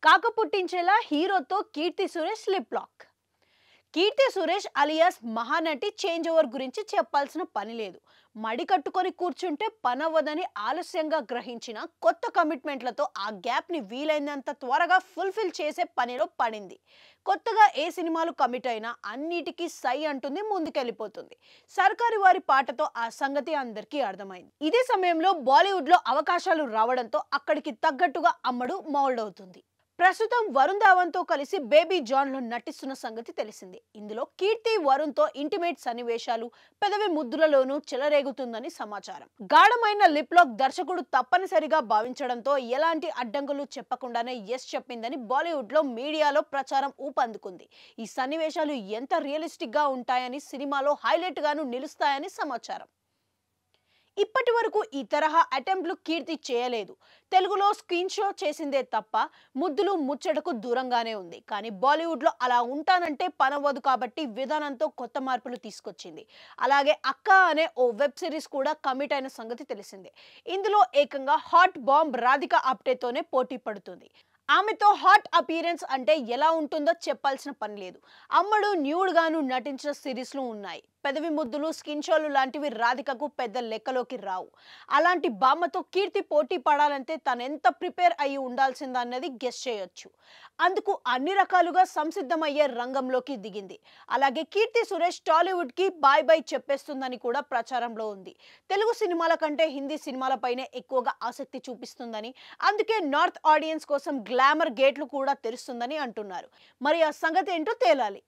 కాకపుట్టించేలా హీరోతో Keerthy Suresh lip lock. Keerthy Suresh alias Mahanati change over గురించి చెప్పాల్సిన పని లేదు. మడి కట్టుకొని కూర్చుంటే పనవ్వదని ఆలస్యంగా గ్రహించిన కొత్త కమిట్మెంట్లతో ఆ గ్యాప్ ని వీలైనంత త్వరగా ఫుల్ఫిల్ చేసే పనిలో పడింది. కొత్తగా ఏ సినిమాలు కమిట్ అయినా అన్నిటికీ సై అంటుంది, ముందుకెళ్ళిపోతుంది. సర్కారు వారి పాటతో ఆ సంగతి అందరికీ అర్థమైంది. ఇదే సమయంలో బాలీవుడ్ లో అవకాశాలు రావడంతో అక్కడికి తగ్గట్టుగా అమ్మడు మౌల్డ్ అవుతుంది. ప్రస్తుతం వరుణ్ ధావన్ తో కలిసి బేబీ జాన్ లో నటిస్తున్న సంగతి తెలిసిందే. ఇందులో కీర్తి వరుణ్ తో ఇంటిమేట్ సన్నివేశాలు, పెదవి ముద్దులలోనూ చెలరేగుతుందని సమాచారం. గాఢమైన లిప్ లాక్ దర్శకుడు తప్పనిసరిగా భావించడంతో ఎలాంటి అడ్డంకులు చెప్పకుండానే ఎస్ చెప్పిందని బాలీవుడ్ లో మీడియాలో ప్రచారం ఊపందుకుంది. ఈ సన్నివేశాలు ఎంత రియలిస్టిక్ గా ఉంటాయని, సినిమాలో హైలైట్ గాను నిలుస్తాయని సమాచారం. ఇప్పటి వరకు ఈ తరహా అటెంప్ట్లు కీర్తి చేయలేదు. తెలుగులో స్క్రీన్ షో చేసిందే తప్ప ముద్దులు ముచ్చటకు దూరంగానే ఉంది. కానీ బాలీవుడ్ లో అలా ఉంటానంటే పనవ్వదు కాబట్టి విధానంతో కొత్త మార్పులు తీసుకొచ్చింది. అలాగే అక్క అనే ఓ వెబ్ సిరీస్ కూడా కమిట్ అయిన సంగతి తెలిసిందే. ఇందులో ఏకంగా హాట్ బాంబ్ రాధిక ఆప్టేతోనే పోటీ పడుతుంది. ఆమెతో హాట్ అపీరెన్స్ అంటే ఎలా ఉంటుందో చెప్పాల్సిన పని లేదు. అమ్మడు న్యూడ్ గాను నటించిన సిరీస్లు ఉన్నాయి. పెదవి ముద్దులు, స్కిన్ షోలు లాంటివి రాధికకు పెద్ద లెక్కలోకి రావు. అలాంటి బామ్మతో కీర్తి పోటీ పడాలంటే తనెంత ప్రిపేర్ అయి ఉండాల్సిందన్నది గెస్ చేయొచ్చు. అందుకు అన్ని రకాలుగా సంసిద్ధమయ్యే రంగంలోకి దిగింది. అలాగే కీర్తి సురేష్ టాలీవుడ్ కి బాయ్ బాయ్ చెప్పేస్తుందని కూడా ప్రచారంలో ఉంది. తెలుగు సినిమాల కంటే హిందీ సినిమాలపైనే ఎక్కువగా ఆసక్తి చూపిస్తుందని, అందుకే నార్త్ ఆడియన్స్ కోసం గ్లామర్ గేట్లు కూడా తెరుస్తుందని అంటున్నారు. మరి ఆ సంగతి ఏంటో తేలాలి.